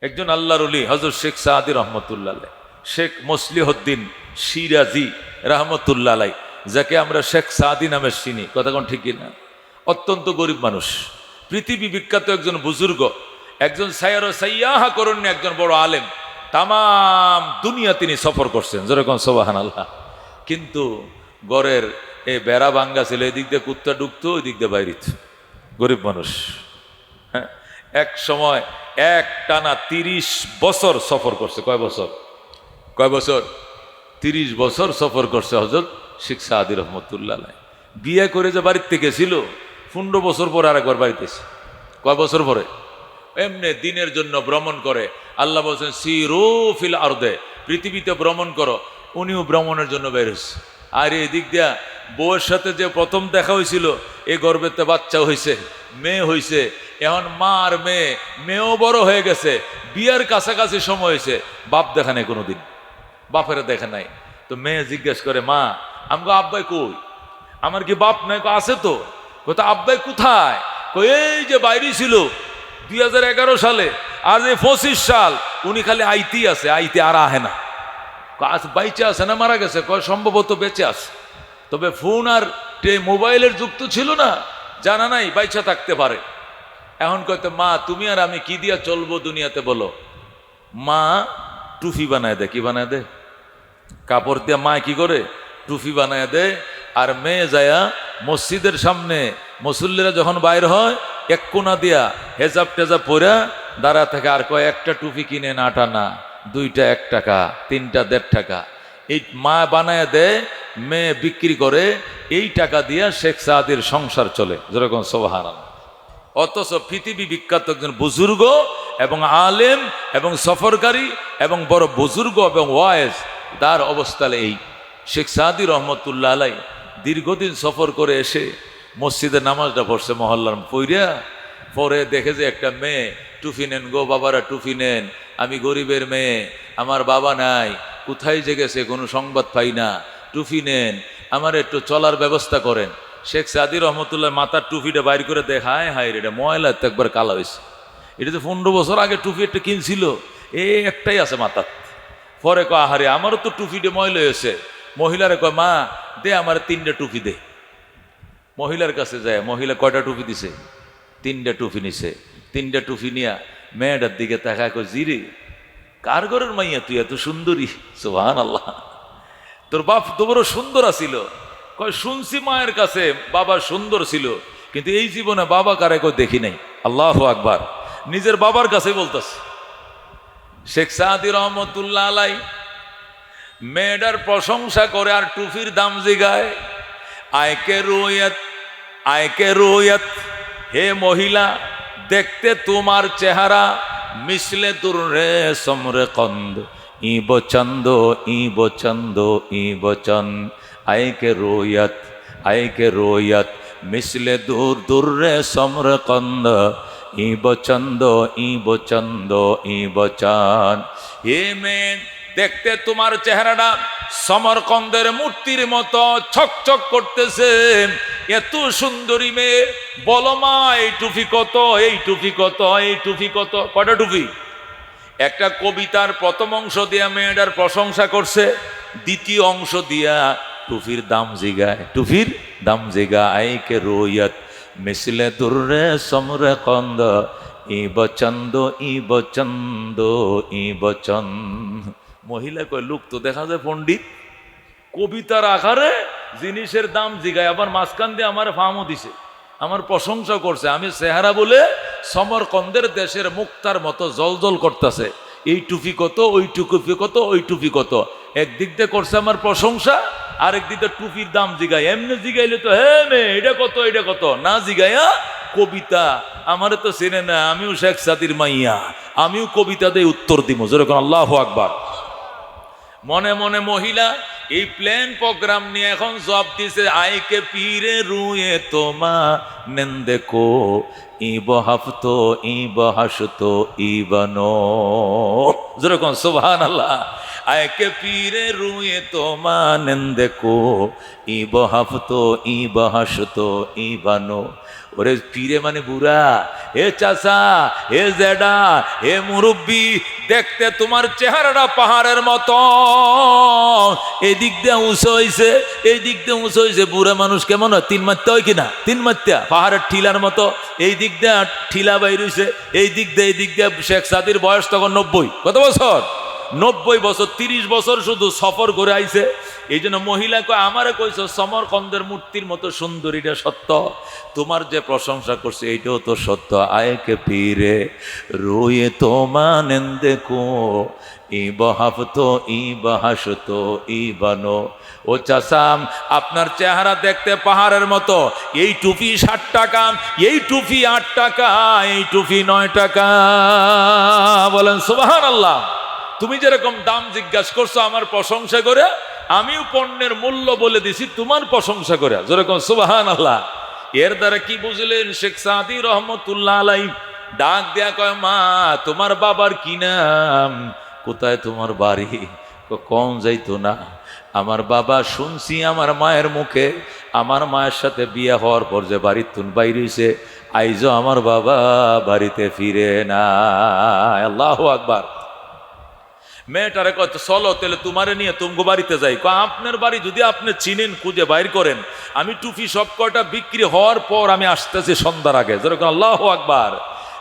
একজন আল্লাহর ওলি হযরত শেখ সাদি রহমতুল্লাহ আলাইহ, শেখ মসলিহউদ্দিন শিরাজি রহমতুল্লাহ আলাইহ, যাকে আমরা শেখ সাদি নামে চিনি, কথা কোন ঠিক না? অত্যন্ত গরিব মানুষ, পৃথিবী বিখ্যাত একজন বুজুর্গ, একজন সাইয়াহা করুন, একজন বড় আলেম, তাম দুনিয়া তিনি সফর করছেন, যেরকম সুবহানাল্লাহ। কিন্তু গড়ের এই বেড়া ভাঙ্গা ছিল, এদিক দিয়ে কুত্তা ঢুকতো, ওই দিক দিয়ে বাইরিত, গরিব মানুষ। হ্যাঁ, এক সময় এক টানা 30 বছর সফর করছে। কয় বছর? 30 বছর সফর করছে হযরত শেখ সাদি রহমতুল্লাহ আলাইহ। বিয়ে করে যে বাড়ির থেকে ছিল, 15 বছর পরে আরেকবার বাড়িতে। কয় বছর পরে? এমনি দিনের জন্য ভ্রমণ করে। আল্লাহ বলছেন সিরু ফিল আরদে, পৃথিবীতে ভ্রমণ করো। উনিও ভ্রমণের জন্য বের হয়েছে। আর এদিক দিয়া বউয়ের সাথে যে প্রথম দেখা হয়েছিল, এই গর্ভেতে বাচ্চা হয়েছে, মেয়ে হয়েছে। এখন মা আর মেয়েও বড় হয়ে গেছে, বিয়ের কাছাকাছি সময় হয়েছে, বাপ দেখা নাই কোনোদিন, বাপের দেখা নাই। তো মেয়ে জিজ্ঞেস করে, মা আমাকে আব্বাই কই? আমার কি বাপ নাই? আছে তো। কোথা আব্বাই কোথায়? এই যে বাইরে ছিল 2011 সালে, আজ 25 সাল, উনি খালি আইতি আছে, আইতে আর আহে না। বাইচে আছে না মারা গেছে? সম্ভবত বেঁচে আছে, তবে ফোন আর মোবাইলের যুগ তো ছিল না, জানা নাই, বাইচা থাকতে পারে। এখন কইতে, মা তুমি আর আমি কি দিয়া চলবো দুনিয়াতে বলো? মা টুফি বানায় দেয়। কি বানায় দেয়? কাপড় দিয়া মা কি করে? টুফি বানায় দেয়। আর মেয়ে যায়া মসজিদের সামনে মুসল্লিরা যখন বাইর হয়, এক কোনা দিয়া হেজাব টেজাব পরা দাঁড়া থাকে, আর কয় একটা টুপি কিনে 8 আনা, 2টা 1 টাকা, 3টা 1.5 টাকা। এই মা বানায় দেয়, মেয়ে বিক্রি করে, এই টাকা দিয়া শেখ সাদির সংসার চলে, যেরকম সুবহানাল্লাহ। অথচ পৃথিবী বিখ্যাত একজন বুজুর্গ এবং আলেম এবং সফরকারী এবং বড় বুজুর্গ এবং ওয়াইজ, তার অবস্থা এই। শেখ সাদি রহমতুল্লাহ আলাইহ দীর্ঘদিন সফর করে এসে মসজিদে নামাজটা পড়ছে মহল্লার, পরে দেখে যে একটা মেয়ে, টুফি নেন গো বাবারা, টুফি নেন, আমি গরিবের মেয়ে, আমার বাবা নাই, কোথায় যে গেছে কোনো সংবাদ পাই না, টুফি নেন, আমার একটু চলার ব্যবস্থা করেন। শেখ সাদি রহমতুল্লাহ মাথার টুপিটা বাইর করে দেখায়, হায় রে, এটা ময়লা তো একবার কালা হয়েছে। এটা তো 15 বছর আগে টুপি একটা কিনছিল, এই একটাই আছে মাথার। পরে কয়, আহারে আমারও তো টুপিটা ময়লা হয়েছে। মহিলারে কয়, মা দে আমার 3টা টুপি দে। মহিলার কাছে যায়, মহিলা কয়টা টুপি দিছে? 3টা টুপি নিছে। 3টা টুপি নিয়া মেয়েটার দিকে তাকায়, কয়, জিরে কার ঘরের মাইয়া তুই, এত সুন্দরী? সুবহানাল্লাহ, তোর বাপ তো বড় সুন্দর আছিল। কয়, শুনছি মায়ের কাছে বাবা সুন্দর ছিল, কিন্তু এই জীবনে বাবা কারে কই দেখি নাই। আল্লাহু আকবার, নিজের বাবার কাছে বলতেছে। শেখ সাদি রহমতুল্লাহ আলাইহ মেয়েটার প্রশংসা করে আর টুপির দাম জিগায়। আয়কে রুয়াত, হে মহিলা, দেখতে তোমার চেহারা মিশলে দুর্রে সমরে কন্দ, ইব চন্দ ইব চন্দ ইব চন, আয়কে রোয়াত মিশলে দুর্রে সমরে কন্দ, ইব চন্দ ইব চান। হে মেয়ে, দেখতে তোমার চেহারাটা সমরকন্দের মূর্তির মতো ছকছক করতেছে, এত সুন্দরী মেয়ে, বলো মা এই টুপি কত, এই টুপি কত, এই টুপি কত? কয়টা টুপি? একটা কবিতার প্রথম অংশ দিয়া মেয়েটার প্রশংসা করছে, দ্বিতীয় অংশ দিয়া টুপির দাম জিগায়, টুপির দাম জিগায়। আইকে রোয়াত মিশলে দুর্রে সমরে কন্দ, ইব চন্দ ইব চন্দ। মহিলা কয়, লোক তো দেখা যায় পণ্ডিত, কবিতার আকারে জিনিসের দাম জিগায়, আবার মাঝখান দিয়ে আমার ফার্মও দিছে, আমার প্রশংসা করছে। আমি চেহারা বলে সমরকন্দের দেশের মুক্তার মতো জলজল করতেছে, এই টুপি কত, ওই টুপি কত, ওই টুপি কত। একদিক দিয়ে করছে আমার প্রশংসা, আরেক দিক দিয়ে টুপির দাম জিগায়। এমনি জিগাইলে তো হে মেয়ে এটা কত, এটা কত না জিগাইয়া কবিতা, আমারে তো চেনে না, আমিও শেখ সাদির মাইয়া, আমিও কবিতা দিয়ে উত্তর দিব, যেরকম আল্লাহু আকবার। মনে মনে মহিলা এই প্ল্যান প্রোগ্রাম নিয়ে এখন জব দিছে, আইকে পীরে রুয়ে তোমা নেন্দে কো, ইব হাফতো ইব হাসতো ইবানো, যেরকম সুবহানাল্লাহ। आए के पीरे रुए तो मानंद को ई बहाफतो ई बहाशतो ई बानो ওরে পীরে মানে বুড়া, হে চাচা, হে জেডা, হে মুরব্বী, দেখতে তোমার চেহারাটা পাহাড়ের মতো, এই দিক দিয়ে উঁচু হয়েছে, এই দিক দিয়ে উঁচু হয়েছে। বুড়া মানুষ কেমন হয়? 3 মাত্রা হয় কিনা? 3 মাত্রা পাহাড়ের ঠিলার মতো, এই দিক দিয়ে ঠিলা বাইর হয়েছে, এই দিক দিয়ে শেখ সাদির বয়স তখন 90। কত বছর? 90 বছর। 30 বছর শুধু সফর করে আইছে। এই জন্য মহিলাকে আমারে কইছো সমরকন্দের মূর্তির মতো সুন্দরীটা সত্য, তোমার যে প্রশংসা করছে এইটাও তো সত্য। আয়কে পীরে রোয়ে তো মানেন দেখো ই বহাফতো ই বহাসতো ই বানো। ও চাচাম, আপনার চেহারা দেখতে পাহাড়ের মতো, এই টুপি 60 টাকা, এই টুপি 8 টাকা, এই টুপি 9 টাকা। বলেন সুবহানাল্লাহ। তুমি যেরকম দাম জিজ্ঞাসা করছো আমার প্রশংসা করে, আমিও পণ্যের মূল্য বলে দিছি তোমার প্রশংসা করে। যেরকম সুবহানাল্লাহ। এর দ্বারা কি বুঝলেন? শেখ সাদি রহমতুল্লাহ আলাইহি ডাক দেয়া কয়, মা তোমার বাবার কি নাম? কোথায় তোমার বাড়ি? কম যাইতো না। আমার বাবা শুনছি আমার মায়ের মুখে, আমার মায়ের সাথে বিয়ে হওয়ার পর যে বাড়ির তুন বাইর হইছে, আইজো আমার বাবা বাড়িতে ফিরে না। আল্লাহু আকবার। মেয়েটারে কত চলো তাহলে তোমারে নিয়ে তুমগো বাড়িতে যাই। আপনার বাড়ি যদি আপনি চিনেন খুঁজে বাইর করেন, আমি টুপি সব কটা বিক্রি হওয়ার পর আমি আসতেছি সন্ধ্যার আগে। যেরকম আল্লাহু আকবার।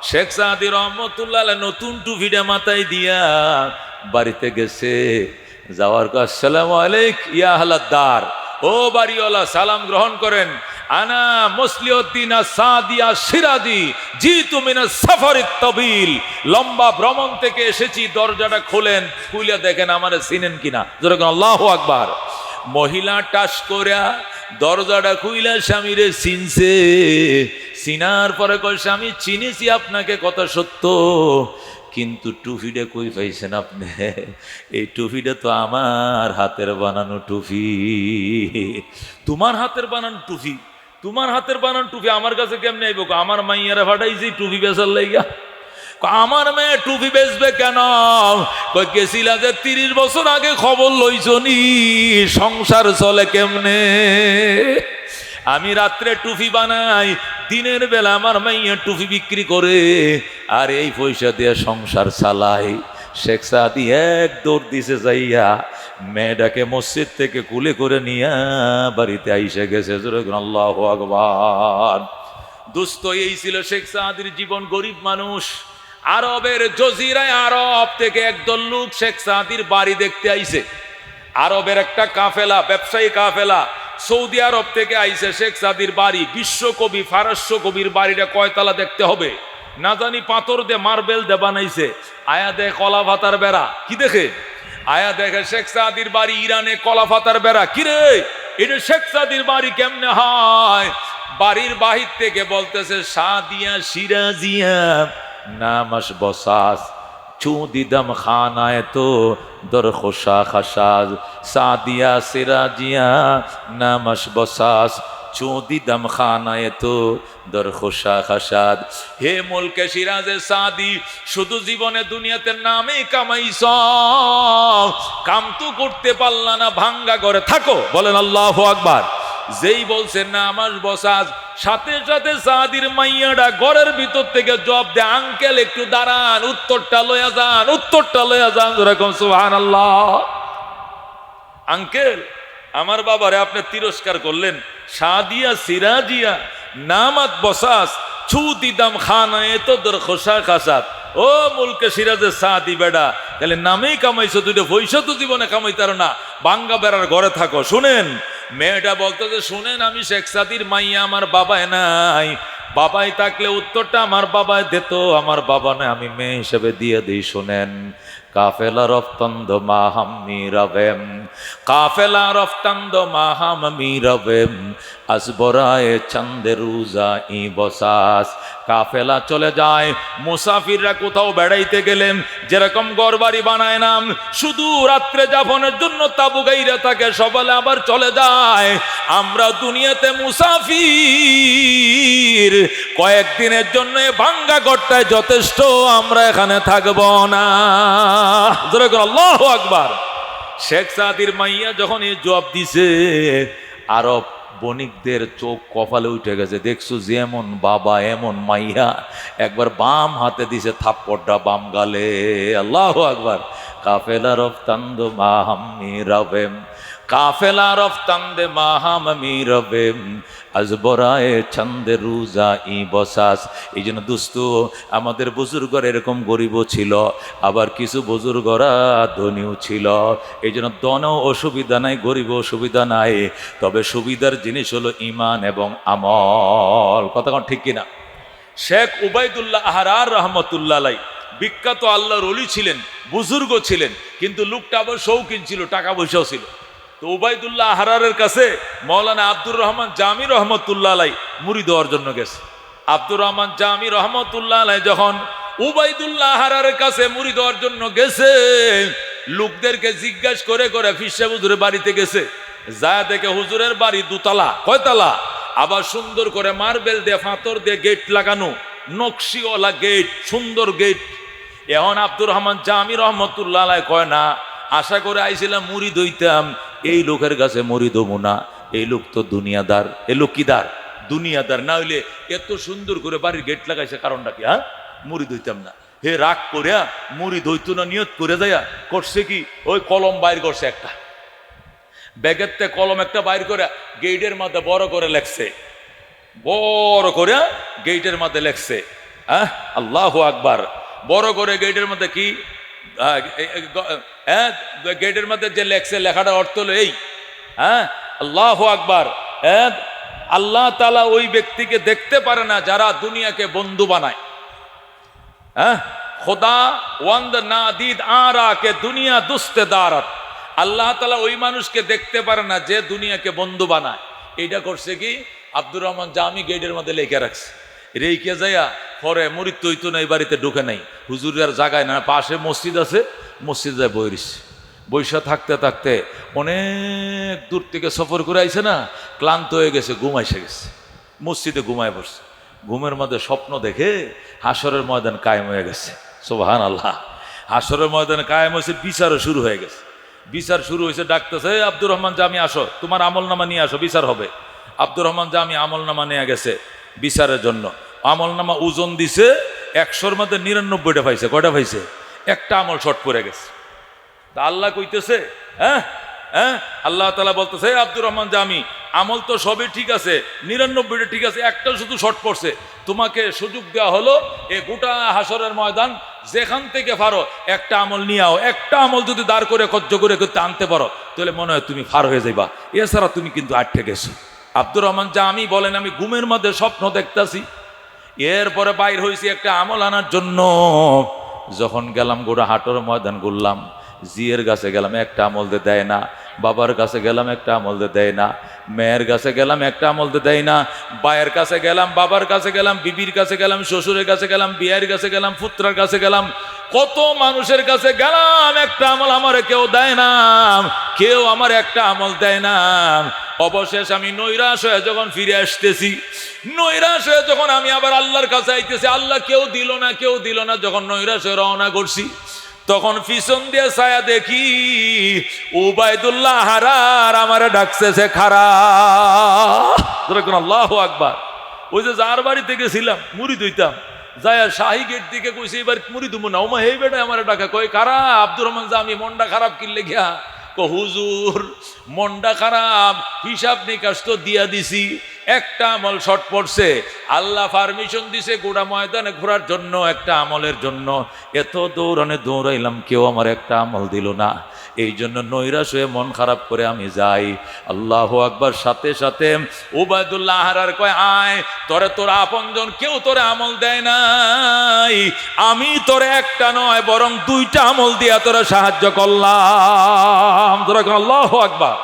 শেখ সাদি রহমতুল্লাহ নতুন টুপিটা মাথায় দিয়া বাড়িতে গেছে। যাওয়ার পর আসসালামু আলাইকুম ইয়া আহলাদ্দার, ও বাড়িওয়ালা সালাম গ্রহণ করেন। আনা মুসলিউদ্দিন সাদিয়া সিরাজি জিতু মিনাস সাফারিত তাবিল, লম্বা ভ্রমণ থেকে এসেছি। দরজাটা খোলেন, খুলে দেখেন আমারে চিনেন কিনা। যেরকম আল্লাহু আকবার। মহিলা টাস করিয়া দরজাটা খুইলা স্বামীরে চিনছে। চিনার পরে কয়, স্বামী চিনেছি আপনাকে, কথা সত্য, কিন্তু টুপিটা কই পাইছেন আপনি? এই টুপিটা তো আমার হাতের বানানো টুপি। তোমার হাতের বানানো টুপি? তোমার হাতের বানানো টুপি আমার কাছে কেমনে আইব? আমার মাইয়ারা ফাটাইছি টুপি বেচার লাইগা। আমার মেয়ে টুপি বেচবে কেন? কই গেছিলা যে 30 বছর আগে খবর লইছনি সংসার চলে কেমনে। আমি রাত্রে টুপি বানাই, দিনের বেলা আমার মাইয়া টুপি বিক্রি করে, আর এই পয়সা দিয়ে সংসার চালাই। শেখ সাদি এক দৌড় দিছে যাইয়া মেয়েটাকে মসজিদ থেকে কুলে করে নিয়ে বাড়িতে আইসে গেছে। আল্লাহু আকবার। দোস্ত, এই ছিল শেখ সাদির জীবন। গরিব মানুষ। আরবের জজিরায় আরব থেকে একদল লোক শেখ সাদির বাড়ি দেখতে আইছে। আরবের একটা কাফেলা, ব্যবসায়ী কাফেলা সৌদি আরব থেকে আইছে শেখ সাদির বাড়ি। বিশ্বকবি ফারস্য কবির বাড়িটা কয়তলা দেখতে হবে না জানি, পাথর দে মার্বেল দে বানাইছে। আয়া দেখ কলা ভাতার বেড়া, কি দেখে? আয়া দেখে শেখ সাদির বাড়ি ইরানে, কলা ভাতার বেড়া। কিরে, এটা শেখ সাদির বাড়ি কেমনে হয়? বাড়ির বাহির থেকে বলতেছে, সাদিয়া সিরাজিয়া নামাস বসাস চুদিদম খানায় তো দরখোশা খাসাজ সাদিয়া সিরাজিয়া নামাস বসাস চুদিদম খানায় তো দরখোশা খাসাদ। হে মুলকে সিরাজে সাদি, শুধু জীবনে দুনিয়াতে নামে কামাইছ, কাম তো করতে পারলা না, ভাঙ্গা ঘরে থাকো। বলেন আল্লাহু আকবার। যেই বলছে নামাজ বসাজ, সাথে সাথে সাদির মাইয়াটা ঘরের ভিতর থেকে জবাব দে, আঙ্কেল একটু দাঁড়ান, উত্তরটা লইয়া যান, উত্তরটা লইয়া যান। যেরকম সুবহানাল্লাহ। আঙ্কেল, আমার বাবারে আপনি তিরস্কার করলেন। সাদিয়া সিরাজিয়া নামাত বসাস ছুদিদাম খানায় তো দরখোশা খাসাত। ও মুলকে সিরাজে সাদি বেডা, তাহলে নামেই কামাইছো, দুইটা পয়সা তো জীবনে কামাইতার না, বাঙ্গা বেড়ার ঘরে থাকো। শুনেন, মেয়েটা বলতেছে, শুনেন, আমি শেখ সাদির মাইয়া, আমার বাবাই নাই। বাবাই থাকলে উত্তরটা আমার বাবাই দিত, আমার বাবা নাই, আমি মেয়ে হিসেবে দিয়ে দিই। শুনেন, কাফেলা রফতান্দ মাহাম মিরাবেম, কাফেলা রফতান্দ মাহাম মিরাবেম আসবরায় চন্দে রুজা ই বসাস। কাফেলা চলে যায়, মুসাফিররা কোথাও বেড়াইতে গেলেন যেরকম ঘরবাড়ি বানায় নাম, শুধু রাত্রে যাপনের জন্য তাবু গাইরা থাকে, সকালে আবার চলে যায়। আমরা দুনিয়াতে মুসাফির, কয়েকদিনের জন্য ভাঙ্গা ঘরটায় যথেষ্ট, আমরা এখানে থাকবো না। আল্লাহু আকবার। শেখ সাদির মাইয়া যখন এই জবাব দিছে, আরব বণিকদের চোখ কপালে উঠে গেছে। দেখছো যেমন বাবা এমন মাইয়া। একবার বাম হাতে দিছে থাপ্পড়টা বাম গালে। আল্লাহু আকবার। কাফেলা রফতান্দো মাহাম্মি রবেম, কাফেলা রফতান্দে মাহাম্মি রবেম, আজবরায়ে ছন্দে রুজা ই বসাস। এই জন্য দোস্ত, আমাদের বুজুর্গরা এরকম গরিবও ছিল, আবার কিছু বুজুর্গরা ধনীও ছিল। এই জন্য দনও অসুবিধা নাই, গরিব অসুবিধা নাই, তবে সুবিধার জিনিস হলো ঈমান এবং আমল। কথা কোন ঠিক কিনা? শেখ উবাইদুল্লাহ আহরার রহমতুল্লাহ আলাইহি বিখ্যাত আল্লাহর ওলি ছিলেন, বুজুর্গ ছিলেন, কিন্তু লোকটা আবার শৌখিন ছিল, টাকা পয়সাও ছিল। তো উবাইদুল্লাহ আহরারের কাছে মৌলানা আব্দুর রহমান জামি রহমতুল্লাহ আলাইহি মুরিদ হওয়ার জন্য গেছে। আব্দুর রহমান জামি রহমতুল্লাহ আলাইহি যখন উবাইদুল্লাহ আহরারের কাছে মুরিদ হওয়ার জন্য গেছে, লোকদেরকে জিজ্ঞাসা করে করে ফিরসা হুজুরের বাড়িতে গেছে। যায় দেখে হুজুরের বাড়ি দুতলা, কয়তলা, আবার সুন্দর করে মার্বেল দিয়ে ফাতর দিয়ে গেট লাগানো, নকশিওয়ালা গেট, সুন্দর গেট। এখন আব্দুর রহমান জামি রহমতুল্লাহ আলাইহি কয় না, আশা করে আইছিলাম মুরিদ হইতাম, এই লোকের কাছে মুরিদ হবো না, এই লোক তো দুনিয়াদার। এ লোক কিদার? দুনিয়াদার। না হইলে এত সুন্দর করে বাড়ির গেট লাগাইছে, কারণটা কি? হ্যাঁ, মুরিদ হইতাম না। হে রাগ করিয়া মুরিদ হইতো না, নিয়ত করে যাইয়া করছে কি, ওই কলম বাইর করছে একটা, ব্যাগের থেকে কলম একটা বাইর করে গেটের মধ্যে বড় করে লেখছে, বড় করে গেটের মধ্যে লেখছে, হ্যাঁ, আল্লাহু আকবার। বড় করে গেটের মধ্যে কি, হ্যাঁ, গেটের মধ্যে যে লেখছে, লেখাটা অর্থ হলো এই, হ্যাঁ, আল্লাহু আকবার। হ্যাঁ, আল্লাহ তাআলা ওই ব্যক্তিকে দেখতে পারে না যারা দুনিয়াকে বন্ধু বানায়। হ্যাঁ, খোদা ওয়ান্দ নাদিদ আরা কে দুনিয়া দুস্তে দারাত। আল্লাহ তাআলা ওই মানুষকে দেখতে পারে না যে দুনিয়াকে বন্ধু বানায়। এইটা করছে কি, আব্দুর রহমান জামি গেটের মধ্যে লেখা রাখছে। রেখে যাইয়া পরে মুরিদ তৈতো না, এই বাড়িতে ঢুকে নাই, হুজুরের জায়গায় না, পাশে মসজিদ আছে, মসজিদ যায় বইরিস। বৈশা থাকতে থাকতে অনেক দূর থেকে সফর করে আইছে না, ক্লান্ত হয়ে গেছে, ঘুম এসে গেছে, মসজিদে ঘুমায় পড়ছে। ঘুমের মধ্যে স্বপ্ন দেখে হাসরের ময়দান কায়েম হয়ে গেছে। সুবহানাল্লাহ। হাসরের ময়দান কায়েম হয়েছে, বিচারও শুরু হয়ে গেছে। বিচার শুরু হয়েছে, ডাকতেছে, আব্দুর রহমান জামি আসো, তোমার আমলনামা নিয়ে আসো, বিচার হবে। আব্দুর রহমান জামি আমলনামা নিয়ে গেছে বিচারের জন্য। আমলনামা ওজন দিছে, 100-র মধ্যে 99টা পাইছে। কয়টা পাইছে? একটা আমল শর্ট পড়ে গেছে। তা আল্লাহ কইতেছে, হ্যাঁ হ্যাঁ, আল্লাহ তাআলা বলতেছে, আব্দুর রহমান জামি আমল তো সবই ঠিক আছে, 99টা ঠিক আছে, একটা শুধু শর্ট পড়ছে। তোমাকে সুযোগ দেওয়া হলো, এ গোটা হাসরের ময়দান যেখান থেকে পারো একটা আমল নিয়ে আও। একটা আমল যদি দাঁড় করে কজ্জ করে করতে আনতে পারো, তাহলে মনে হয় তুমি পার হয়ে যাইবা, এছাড়া তুমি কিন্তু আটকে গেছো। আব্দুর রহমান জামি বলেন, আমি ঘুমের মধ্যে স্বপ্ন দেখতাছি, এরপরে বাইর হয়েছি একটা আমল আনার জন্য। যখন গেলাম গোটা হাটর ময়দান ঘুরলাম, জিয়ের কাছে গেলাম, একটা আমল দিয়ে দেয় না। বাবার কাছে গেলাম, একটা আমল দিয়ে দেয় না। মেয়ের কাছে গেলাম, একটা আমল দিয়ে দেয় না। বায়ের কাছে গেলাম, বাবার কাছে গেলাম, বিবির কাছে গেলাম, শ্বশুরের কাছে গেলাম, বিয়ের কাছে গেলাম, পুত্রার কাছে গেলাম, কত মানুষের কাছে গেলাম, একটা আমল আমার কেউ দেয় না, কেউ আমার একটা আমল দেয় না। অবশেষ আমি নৈরাশ হয়ে যখন ফিরে আসতেছি, নৈরাশ হয়ে যখন আমি আবার আল্লাহর কাছে আইতেছি, আল্লাহ কেউ দিল না, কেউ দিল না। যখন নৈরাশ হয়ে রওনা করছি, তখন পিছন দিয়ে ছায়া দেখি উবাইদুল্লাহ আহরার আমারে ডাকছে খারা। আল্লাহু আকবার। ওই যে যার বাড়িতে গেছিলাম মুরিদ হইতাম, যায়া শাহী গেট দিকে কইছে এবার মুরিদ হবো না, ওমা এই বেটা আমারে ডাকা। কই কারা? আব্দুর রহমান জামি। মনটা খারাপ কিনলে গিয়া হুজুর মনটা খারাপ, হিসাব নিকাশ তো দিয়া দিছি, একটা আমল শর্ট পড়ছে। আল্লাহ পারমিশন দিছে গোটা ময়দানে ঘোরার জন্য, একটা আমলের জন্য। এত দৌড়াইলাম, কেউ আমার একটা আমল দিল না। এই জন্য নৈরাশ হয়ে মন খারাপ করে আমি যাই। আল্লাহু আকবার। সাথে সাথে উবাইদুল্লাহ আহরার কয়, আয়, তোরে তোর আপনজন কেউ তোরে আমল দেয় নাই, আমি তোরে একটা নয় বরং 2টা আমল দিয়া তোরা সাহায্য করলাম। তোরা আল্লাহু আকবার।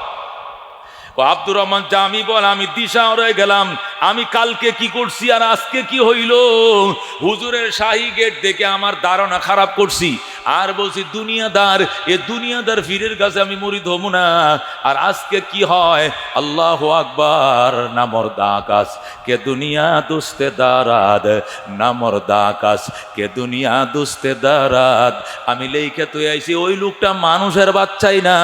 আব্দুর রহমান জামি বল, আমি দিশা হয়ে গেলাম, আমি কালকে কি করছি আর আজকে কি হইল। হুজুরের শাহী গেট দেখে আমার ধারণা খারাপ করছি, আর বলছি দুনিয়াদার, এ দুনিয়াদার ফিরের কাছে আমি মুরিদ হব না। আর আজকে কি হয়, আল্লাহু আকবার, না মর্দা আকাশ কে দুনিয়া দুস্তে দারাদ, না মর্দা আকাশ কে দুনিয়া দুস্তে দারাদ। আমি লেখে তুই আইছি ওই লোকটা মানুষের বাচ্চাই না,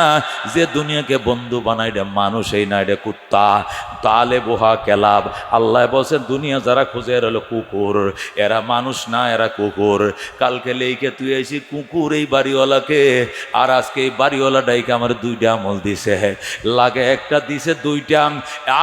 যে দুনিয়াকে বন্ধু বানাই রে মানুষই না, রে কুত্তা তালে বোহা কেলাব। আল্লাহ বলছেন দুনিয়া যারা খুঁজে এরা হলো কুকুর, এরা মানুষ না, এরা কুকুর। কালকে লেখে তুই আইছি কুকুর এই বাড়িওয়ালাকে, আর আজকে এই বাড়িওয়ালাটাইকে আমার দুইটা আমল দিছে, লাগে একটা দিছে দুইটা।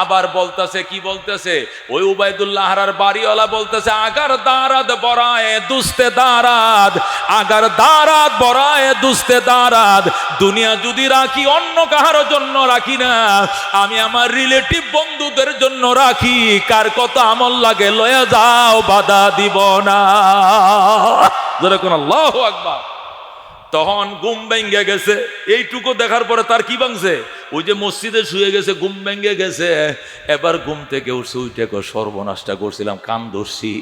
আবার বলতেছে কি বলতেছে, ওই উবাইদুল্লাহ আর বাড়িওয়ালা বলতেছে আগার দারাদ বরায়ে দুস্তে দারাদ, আগার দারাদ বরায়ে দুস্তে দারাদ। দুনিয়া যদি রাখি অন্য কাহার জন্য রাখি না, আমি আমার রিলেটিভ বন্ধুদের জন্য রাখি। কার কত আমল লাগে লয়া যাও, বাধা দিব না। যেরকম আল্লাহু আকবার। তখন ঘুম ভেঙে গেছে, এইটুকু দেখার পরে তার কি ভাঙছে, ওই যে মসজিদে শুয়ে গেছে ঘুম ভেঙে গেছে। এবার ঘুম থেকে উঠছে, উঠে সর্বনাশটা করছিলাম, কান ধরছি।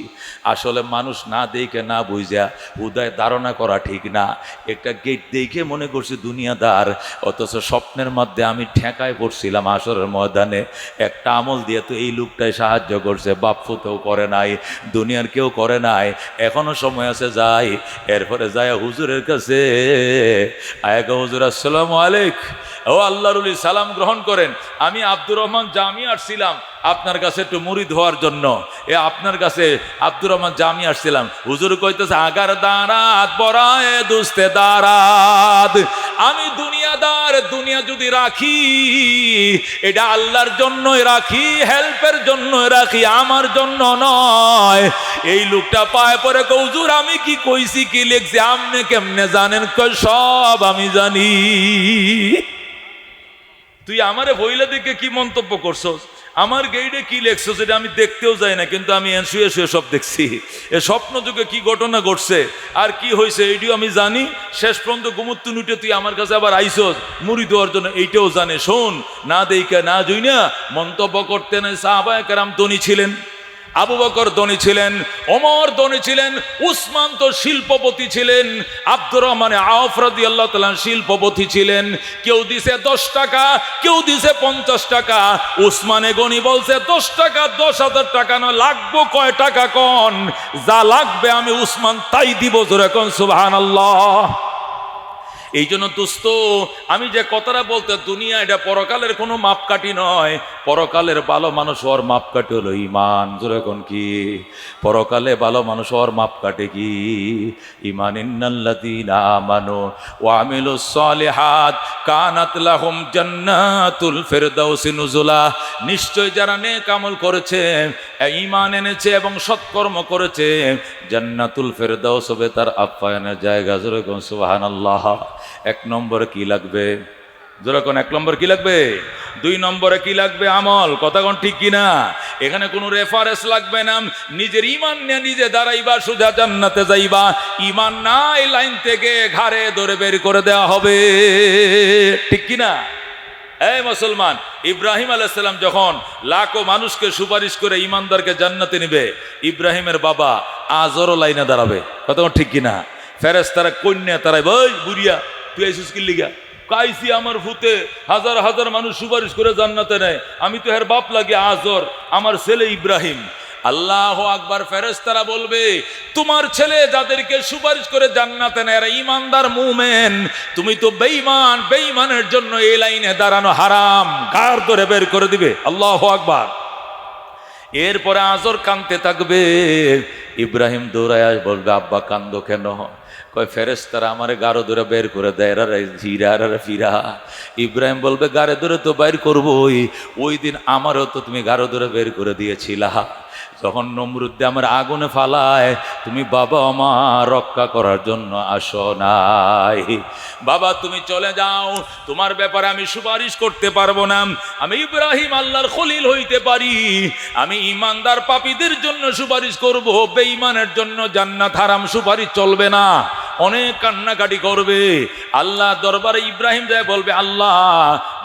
আসলে মানুষ না দেখে না বুঝা উদয় ধারণা করা ঠিক না। একটা গেট দেখে মনে করছি দুনিয়াদার, অথচ স্বপ্নের মধ্যে আমি ঠেকায় পড়ছিলাম আসরের ময়দানে। একটা আমল দিয়ে তো এই লোকটাই সাহায্য করছে, বাপফুতেও করে নাই, দুনিয়ার কেউ করে নাই। এখনো সময় আছে, যাই। এরপরে যায় হুজুরের কাছে, আয়েগা হুজুর আসসালামু আলাইকুম। ও আল্লাহর ওলি সালাম গ্রহণ করেন। আমি আব্দুর রহমান জামি আসছিলাম আপনার কাছে একটু মুরিদ হওয়ার জন্য। আপনার কাছে আব্দুর রহমান জামি আসছিলাম। হুজুর কইতেছে আগার দারাত বরায়ে দুস্তে দারাত। আমি দুনিয়াদার, দুনিয়া যদি রাখি এটা আল্লাহর জন্যই রাখি, হেল্পের জন্যই রাখি, আমার জন্য নয়। এই লোকটা পায়ে পরে কই হুজুর আমি কি কইছি কি লিখছি আপনি কেমনে জানেন? কই সব আমি জানি। তুই আমারে বইলা দেখে কি মন্তব্য করছস, আমার গেইডে কি লেখছো সেটা আমি দেখতেও যাই না, কিন্তু আমি শুয়ে শুয়ে সব দেখছি। এ স্বপ্ন যুগে কি ঘটনা ঘটছে আর কি হয়েছে এইটিও আমি জানি। শেষ পর্যন্ত গুমুত্তু নুটে তুই আমার কাছে আবার আইসস মুড়ি দেওয়ার জন্য, এইটাও জানে। শোন, না দেইকা না জুই না মন্তব্য করতে না। সাহাবায়ে কেরাম ধনী ছিলেন, আবু বকর ধনী ছিলেন, ওমর ধনী ছিলেন, উসমান তো শিল্পপতি ছিলেন, আব্দুর রহমান আওফ রাদিয়াল্লাহু তাআলা শিল্পপতি ছিলেন। কেউ দিছে 10 টাকা, কেউ দিছে 50 টাকা। উসমানে গনি বলছে 10 টাকা 10,000 টাকা নয়, লাগবো কয় টাকা কন, যা লাগবে আমি উসমান তাই দিব। জোরে কোন সুবহানাল্লাহ। এই জন্য দোস্ত আমি যে কথাটা বলতে, দুনিয়া এটা পরকালের কোনো মাপকাঠি নয়। পরকালের ভালো মানুষ হওয়ার মাপকাঠি হলো ঈমান। জোরে কোন কি? পরকালে ভালো মানুষ হওয়ার মাপকাঠি কি? ঈমান। ইন্নাল্লাযীনা আমানু ওয়া আমিলুস সালিহাত কানাত লাহুম জান্নাতুল ফিরদাউসি নুজুলা। নিশ্চয় যারা নেক আমল করেছে, ঈমান এনেছে এবং সৎকর্ম করেছে, জান্নাতুল ফিরদাউস হবে তার আপ্যায়নের জায়গা। জোরে কোন সুবহানাল্লাহ। 1 নম্বরে কি লাগবে? যেরকম 1 নম্বর কি লাগবে? 2 নম্বরে কি লাগবে? আমল। কথা কোন ঠিক কিনা? এখানে কোনো রেফারেন্স লাগবে না। নিজের ঈমান নিয়ে নিজে দাঁড়াইবা, সোজা জান্নাতে যাইবা। ঈমান না এই লাইন থেকে ঘাড়ে ধরে বের করে দেওয়া হবে, ঠিক কিনা? এই মুসলমান, ইব্রাহিম আলাইহিস সালাম যখন লাখো মানুষকে সুপারিশ করে ঈমানদারকে জান্নাতে নিবে, ইব্রাহিমের বাবা আজরও লাইনে দাঁড়াবে। কথা কোন ঠিক কিনা? ফেরেশতারা কন্যা তারাই, ভাই বুড়িয়া তুই আইছিস কি লিগা? কাইছি আমার ভূতে হাজার হাজার মানুষ সুপারিশ করে জান্নাতে নেয়, আমি তো এর বাপ লাগে আজর, আমার ছেলে ইব্রাহিম। আল্লাহু আকবার। ফেরেশতারা বলবে তোমার ছেলে যাদেরকে সুপারিশ করে জান্নাতে নেয় এরা ঈমানদার মুমিন, তুমি তো বেঈমান, বেঈমানের জন্য এই লাইনে দাঁড়ানো হারাম। কার ধরে বের করে দিবে। আল্লাহু আকবার। এরপরে আজর কাঁদতে থাকবে, ইব্রাহিম দৌড়ায় বলবে আব্বা কান্দো কেন? কয় ফেরেশতারা আমারে গাড়ো ধরে বের করে দেয়, এরা ফিরা এরা ফিরা। ইব্রাহিম বলবে গাড়ে ধরে তো বের করবোই, ওই দিন আমারও তো তুমি গাড়ো ধরে বের করে দিয়েছিলা। যখন নমরুদ্দে আমার আগুনে ফালায়, তুমি বাবা আমার রক্ষা করার জন্য আসো নাই। বাবা তুমি চলে যাও, তোমার ব্যাপারে আমি সুপারিশ করতে পারবো না। আমি ইব্রাহিম আল্লাহর খলিল হইতে পারি, আমি ঈমানদার পাপীদের জন্য সুপারিশ করব, বেঈমানের জন্য জান্নাত হারাম, সুপারিশ চলবে না। অনেক কান্নাকাটি করবে। আল্লাহ দরবারে ইব্রাহিম যায় বলবে আল্লাহ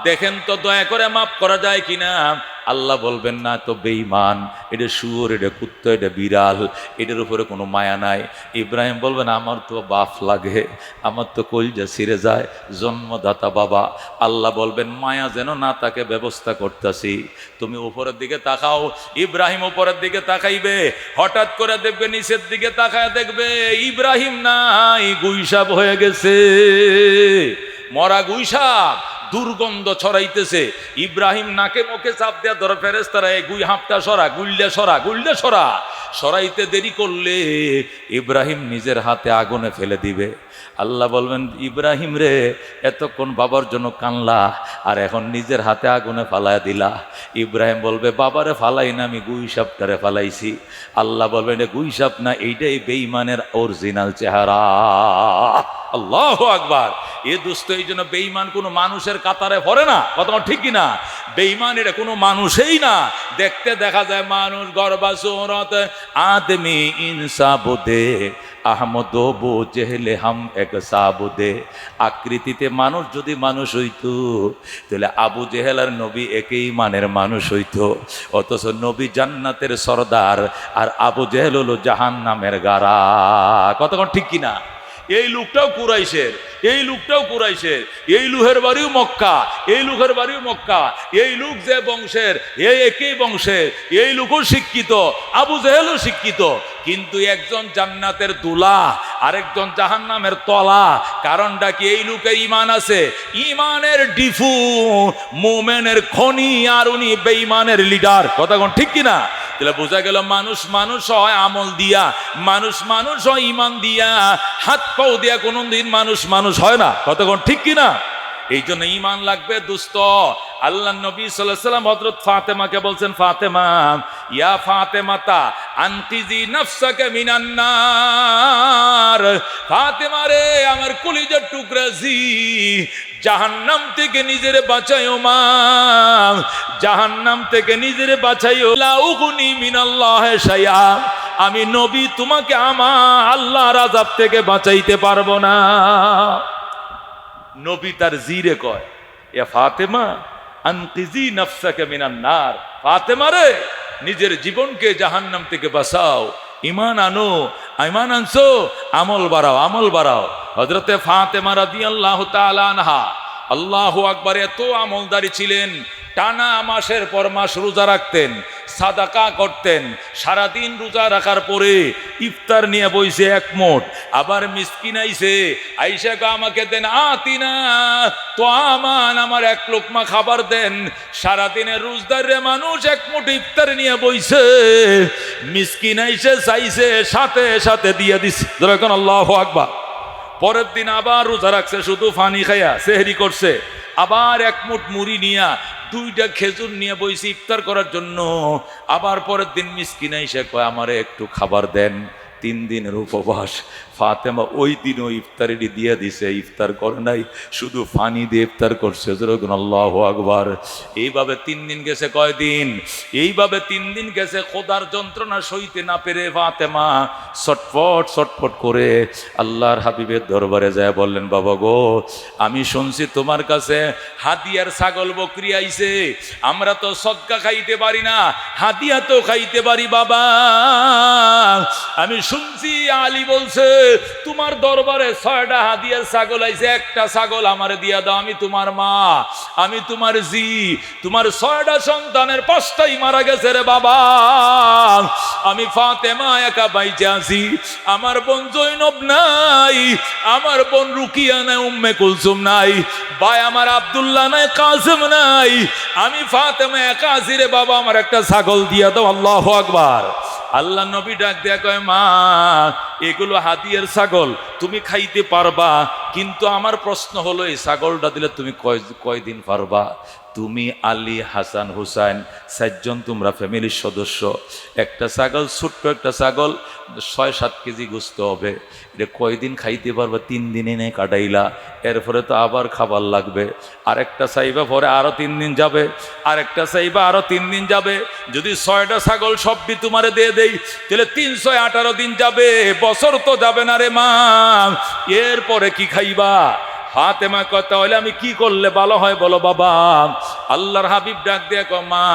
দেখেন তো দয়া করে মাফ করা যায় কিনা। আল্লাহ বলবেন না, তো বেঈমান, এটা শুয়োর, এটা কুত্তা, এটা বিড়াল, এটার উপরে কোনো মায়া নাই। ইব্রাহিম বলবেন আমার তো বাপ লাগে, আমার তো কলজা ছিঁড়ে যায়, জন্মদাতা বাবা। আল্লাহ বলবেন মায়া যেন না তাকে ব্যবস্থা করতেছি, তুমি উপরের দিকে তাকাও। ইব্রাহিম উপরের দিকে তাকাইবে, হঠাৎ করে দেখবে নিচের দিকে তাকায় দেখবে ইব্রাহিম নাই, গুইসাপ হয়ে গেছে, মরা গুইসাপ, দুর্গন্ধ ছড়াইতেছে। ইব্রাহিম নাকে মুখে চাপ দেয়া ধরে ফেরেশতারা, এই গুই হাঁপটা সরা, গুইল্লা সরা, গুইল্লা সরা। সরাইতে দেরি করলে ইব্রাহিম নিজের হাতে আগুনে ফেলে দিবে। আল্লাহ বলবেন ইব্রাহিম রে, এতক্ষণ বাবার জন্য কানলা, আর এখন নিজের হাতে আগুনে ফালাইয়া দিলা। ইব্রাহিম বলবে বাবারে ফালাই না, আমি গুইসাপটারে ফালাইছি। আল্লাহ বলবেন এটা গুইসাপ না, এইটাই বেঈমানের অরিজিনাল চেহারা। আল্লাহু আকবার। এ দোস্ত, এই জন্য বেঈমান কোনো মানুষের কাতারে পড়ে না, কথা ঠিক কিনা? বেঈমান এটা কোনো মানুষই না। দেখতে দেখা যায় মানুষ, গরবা সুরত আদমি ইনসাবুদে আহমদ বো জেহলে হাম এক সাবুদে। আকৃতিতে মানুষ যদি মানুষ হইতো, তাহলে আবু জেহেল আর নবী একই মানের মানুষ হইতো। অথচ নবী জান্নাতের সরদার, আর আবু জেহেল হলো জাহান্নামের গারা। কতক্ষণ ঠিক কিনা? এই লোকটাও কুরাইশের, এই লোকটাও কুরাইশের, এই লুহের বাড়িও মক্কা, এই লোকের বাড়িও মক্কা, এই লোক যে বংশের, এই একই বংশের, এই লোকও শিক্ষিত, আবু জেহেলও শিক্ষিত, কিন্তু একজন জান্নাতের দুলা, আরেকজন জাহান্নামের তলা। কারণটা কি? এই লোকে ঈমান আছে, ঈমানের ডিফু, মুমিনের খনি, আর উনি বেঈমানের লিডার। কথা কোন ঠিক কিনা? তাহলে বোঝা গেল মানুষ মানুষ হয় আমল দিয়া, মানুষ মানুষ হয় ঈমান দিয়া, হাত পাও দিয়া কোনদিন মানুষ মানুষ হয় না। কতক্ষণ ঠিক কিনা? এই জন্য ঈমান লাগবে দোস্ত। আল্লাহ নবী সাল্লাল্লাহু আলাইহি ওয়াসাল্লাম হযরত ফাতেমাকে বলছেন, ফাতেমা, ইয়া ফাতেমাতা আনকিজি নাফসাকা মিনান নার। ফাতেমা রে, আমার কলিজার টুকরা জি, জাহান্নাম থেকে নিজেরে বাঁচাইও মা, জাহান্নাম থেকে নিজেরে বাঁচাইও। লা উগনি মিনাল্লাহি শাইআ, আমি নবী তোমাকে আমার আল্লাহর আযাব থেকে বাঁচাইতে পারবো না। নবী তার জিরে কয়, এ ফাতেমা আনকিজি নাফসাকা মিনান নার। ফাতেমা রে, নিজের জীবনকে জাহান্নাম থেকে বাঁচাও, ঈমান আনো, ঈমান আনছো, আমল বাড়াও, আমল বাড়াও। হযরতে ফাতেমা রাদিয়াল্লাহু তাআলা আনহা, আল্লাহু আকবার, এত আমলদারি ছিলেন। টানা মাসের পর মাস রোজা রাখতেন, সাদাকা করতেন। সারাদিন রোজা রাখার পরে ইফতার নিয়ে বইছে এক মোট, আবার মিসকিন আইছে, আইসা আমাকে দেন আতিনা তো আমান, আমার এক লোকমা খাবার দেন। সারাদিনের রোজদার রে মানুষ এক মুঠ ইফতার নিয়ে বইছে, মিসকিন আইসে চাইছে, সাথে সাথে দিয়ে দিছে। যখন আল্লাহু আকবার। পরের দিন আবার রোজা রাখছে, শুধু পানি খাইয়া সেহরি করছে, আবার এক মুঠ মুড়ি নিয়া, দুইটা খেজুর নিয়ে বইছে ইফতার করার জন্য। আবার পরের দিন মিসকিন এসে কয় আমারে একটু খাবার দেন। 3 দিনের উপবাস। ফাতেমা ওই দিন ওই ইফতারিটি দিয়ে দিছে, ইফতার করে নাই, শুধু পানি দিয়ে ইফতার করছে। যেরকম আল্লাহু আকবার। এইভাবে 3 দিন গেছে। কয়দিন? এইভাবে 3 দিন গেছে। খোদার যন্ত্রণা সইতে না পেরে ফাতেমা ছটফট ছটফট করে আল্লাহর হাবিবের দরবারে যায় বললেন, বাবা গো, আমি শুনছি তোমার কাছে হাদিয়ার ছাগল বকরি আইছে, আমরা তো সদকা খাইতে পারি না, হাদিয়া তো খাইতে পারি বাবা। আমি শুনছি আলী বলছে তোমার দরবারে 6টা হাদিয়ার ছাগল আইছে, একটা ছাগল আমারে দিয়া দাও, আমি তোমার মা, আমি তোমার জি, তোমার 6টা সন্তানের 5টাই মারা গেছে রে বাবা, আমি ফাতেমা একা বাইচে আছি, আমার বোন জৈনব নাই, আমার বোন রুকিয়া নাই, উম্মে কুলসুম নাই, ভাই আমার আব্দুল্লাহ নাই, কাসেম নাই, আমি ফাতেমা একা আছি রে বাবা, আমার একটা ছাগল দিয়া দাও। আল্লাহু আকবার। আল্লাহ নবী ডাক দেয়া কয়, মা এগুলো হাদিয়ার ছাগল, তুমি খাইতে পারবা, কিন্তু আমার প্রশ্ন হলো এই ছাগলটা দিলে তুমি কয়দিন পারবা? তুমি আলী হাসান হুসাইন 4 জন তোমরা ফ্যামিলির সদস্য, একটা ছাগল, ছোট্ট একটা ছাগল 6-7 কেজি গোস্ত হবে, এটা কয়দিন খাইতে পারবা? 3 দিনে নেই কাটাইলা, এরপরে তো আবার খাবার লাগবে, আরেকটা চাইবা পরে আরো 3 দিন যাবে, আরেকটা চাইবা আরো 3 দিন যাবে। যদি 6টা ছাগল সবটি তোমারে দিয়ে দেই, তাহলে 318 দিন যাবে, বছর তো যাবে না রে মা, এরপরে কি খাইবা? ফাতেমা কথা হলে আমি কি করলে ভালো হয় বলো বাবা? আল্লাহর হাবিব ডাক দিয়ে কয় মা